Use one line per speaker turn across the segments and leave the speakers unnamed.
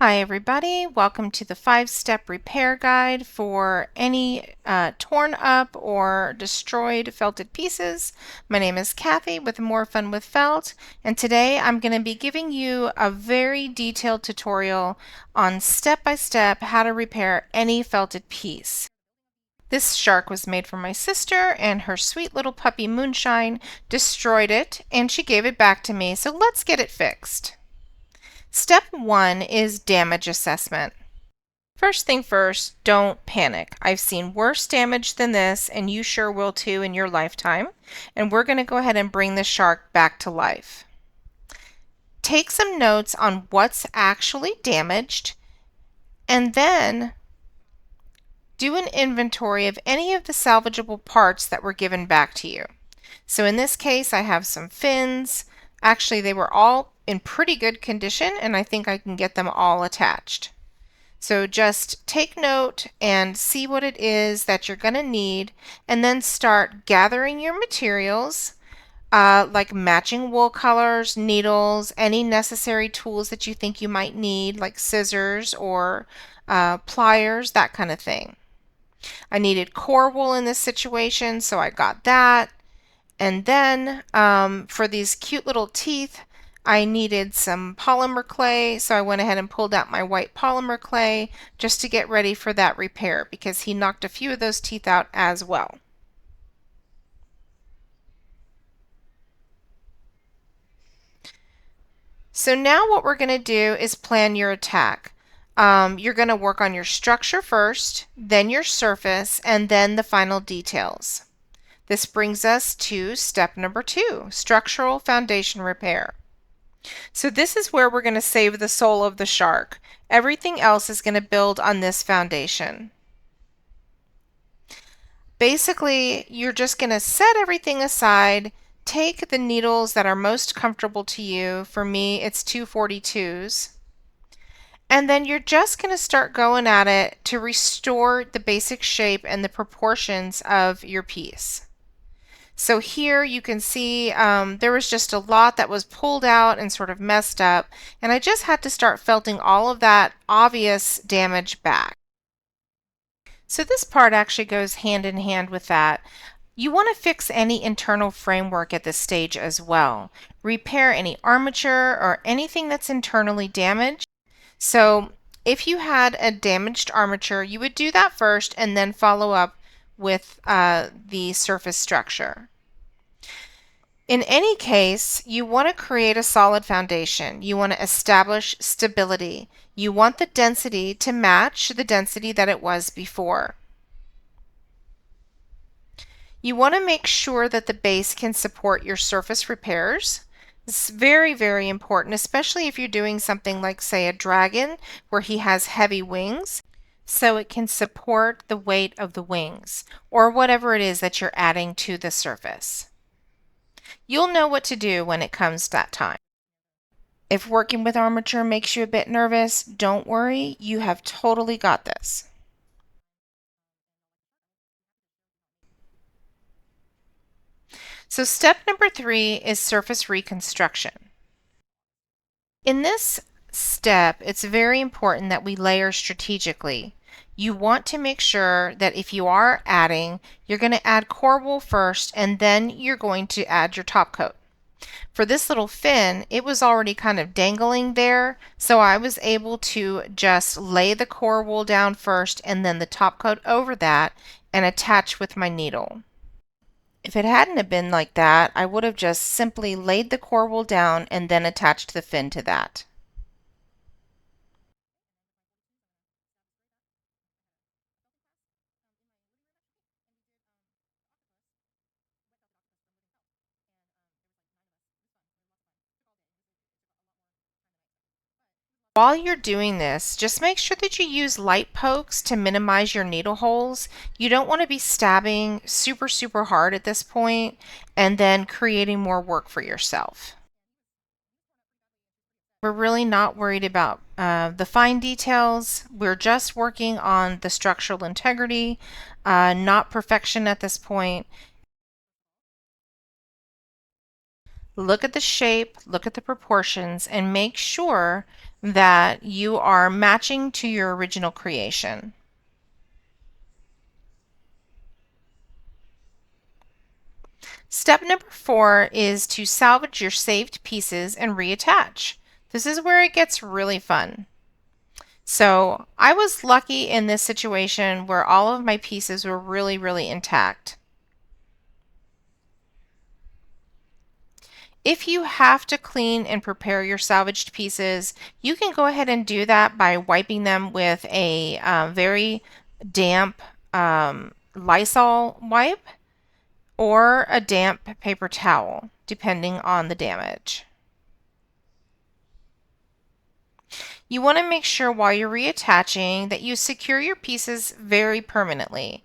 Hi everybody, welcome to the 5-step repair guide for any torn up or destroyed felted pieces. My name is Kathy with More Fun with Felt, and today I'm going to be giving you a very detailed tutorial on step-by-step how to repair any felted piece. This shark was made for my sister, and her sweet little puppy Moonshine destroyed it and she gave it back to me, so let's get it fixed. Step 1 is damage assessment. First thing first, don't panic. I've seen worse damage than this, and you sure will too in your lifetime. And we're going to go ahead and bring the shark back to life. Take some notes on what's actually damaged, and then do an inventory of any of the salvageable parts that were given back to you. So in this case, I have some fins. Actually, they were all in pretty good condition, and I think I can get them all attached. So just take note and see what it is that you're going to need, and then start gathering your materials, like matching wool colors, needles, any necessary tools that you think you might need, like scissors or pliers, that kind of thing. I needed core wool in this situation, so I got that. And then for these cute little teeth, I needed some polymer clay, so I went ahead and pulled out my white polymer clay just to get ready for that repair, because he knocked a few of those teeth out as well. So now what we're going to do is plan your attack. You're going to work on your structure first, then your surface, and then the final details. This brings us to step number 2, structural foundation repair. So this is where we're going to save the soul of the shark. Everything else is going to build on this foundation. Basically, you're just going to set everything aside, take the needles that are most comfortable to you. For me, it's 242s. And then you're just going to start going at it to restore the basic shape and the proportions of your piece. So here you can see there was just a lot that was pulled out and sort of messed up, and I just had to start felting all of that obvious damage back. So this part actually goes hand in hand with that. You want to fix any internal framework at this stage as well. Repair any armature or anything that's internally damaged. So if you had a damaged armature, you would do that first and then follow up with the surface structure. In any case, you want to create a solid foundation. You want to establish stability. You want the density to match the density that it was before. You want to make sure that the base can support your surface repairs. It's very, very important, especially if you're doing something like, say, a dragon where he has heavy wings, so it can support the weight of the wings or whatever it is that you're adding to the surface. You'll know what to do when it comes that time. If working with armature makes you a bit nervous, don't worry, you have totally got this. So step number 3 is surface reconstruction. In this step, it's very important that we layer strategically. You want to make sure that if you are adding, you're going to add core wool first, and then you're going to add your top coat. For this little fin, it was already kind of dangling there, so I was able to just lay the core wool down first and then the top coat over that and attach with my needle. If it hadn't have been like that, I would have just simply laid the core wool down and then attached the fin to that. While you're doing this, just make sure that you use light pokes to minimize your needle holes. You don't want to be stabbing super, super hard at this point and then creating more work for yourself. We're really not worried about the fine details. We're just working on the structural integrity, not perfection at this point. Look at the shape, look at the proportions, and make sure that you are matching to your original creation. Step number 4 is to salvage your saved pieces and reattach. This is where it gets really fun. So I was lucky in this situation where all of my pieces were really intact. If you have to clean and prepare your salvaged pieces, you can go ahead and do that by wiping them with a very damp Lysol wipe or a damp paper towel, depending on the damage. You want to make sure while you're reattaching that you secure your pieces very permanently.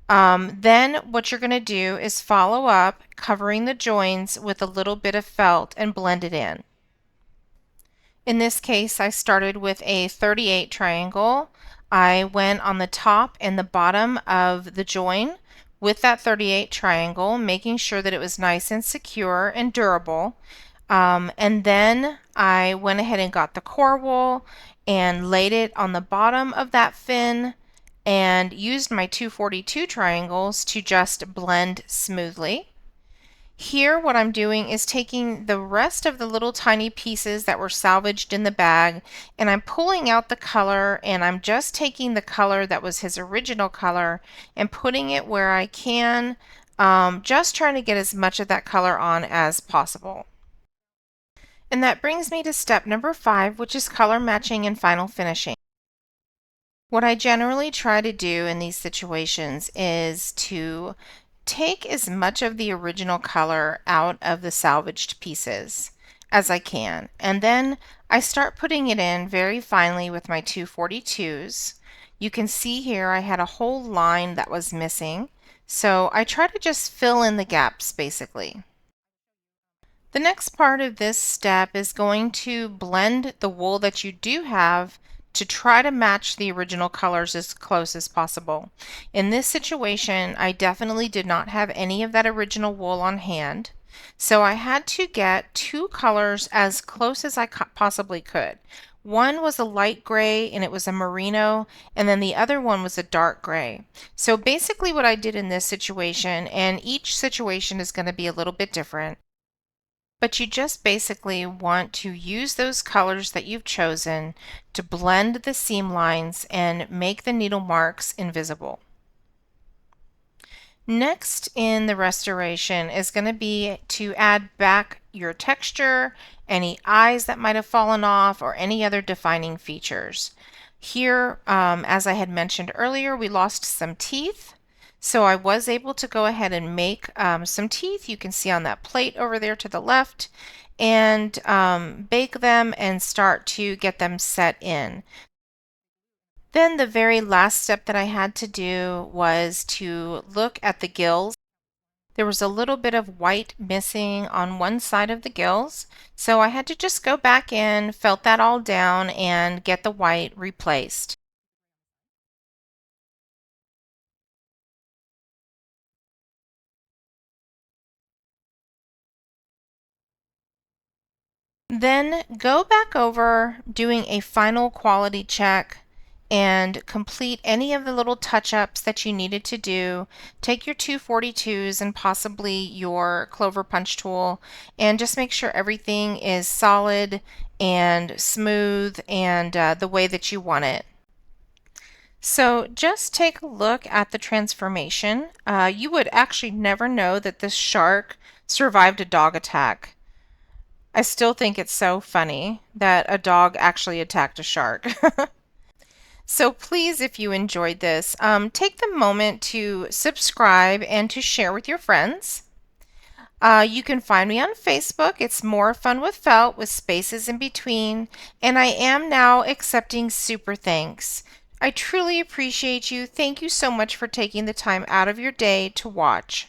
Then what you're going to do is follow up covering the joins with a little bit of felt and blend it in. In this case, I started with a 38 triangle. I went on the top and the bottom of the join with that 38 triangle, making sure that it was nice and secure and durable. And then I went ahead and got the core wool and laid it on the bottom of that fin and used my 242 triangles to just blend smoothly. Here what I'm doing is taking the rest of the little tiny pieces that were salvaged in the bag, and I'm pulling out the color, and I'm just taking the color that was his original color and putting it where I can, just trying to get as much of that color on as possible. And that brings me to step number 5, which is color matching and final finishing. What I generally try to do in these situations is to take as much of the original color out of the salvaged pieces as I can. And then I start putting it in very finely with my 242s. You can see here I had a whole line that was missing. So I try to just fill in the gaps basically. The next part of this step is going to blend the wool that you do have to try to match the original colors as close as possible. In this situation, I definitely did not have any of that original wool on hand, so I had to get two colors as close as I possibly could. One was a light gray and it was a merino, and then the other one was a dark gray. So basically what I did in this situation, and each situation is going to be a little bit different, but you just basically want to use those colors that you've chosen to blend the seam lines and make the needle marks invisible. Next in the restoration is going to be to add back your texture, any eyes that might have fallen off, or any other defining features. Here, as I had mentioned earlier, we lost some teeth. So I was able to go ahead and make some teeth. You can see on that plate over there to the left, and bake them and start to get them set in. Then the very last step that I had to do was to look at the gills. There was a little bit of white missing on one side of the gills, so I had to just go back in, felt that all down, and get the white replaced. Then go back over doing a final quality check and complete any of the little touch-ups that you needed to do. Take your 242s and possibly your clover punch tool and just make sure everything is solid and smooth and the way that you want it. So just take a look at the transformation. You would actually never know that this shark survived a dog attack. I still think it's so funny that a dog actually attacked a shark. So please, if you enjoyed this, take the moment to subscribe and to share with your friends. You can find me on Facebook. It's More Fun with Felt with spaces in between. And I am now accepting super thanks. I truly appreciate you. Thank you so much for taking the time out of your day to watch.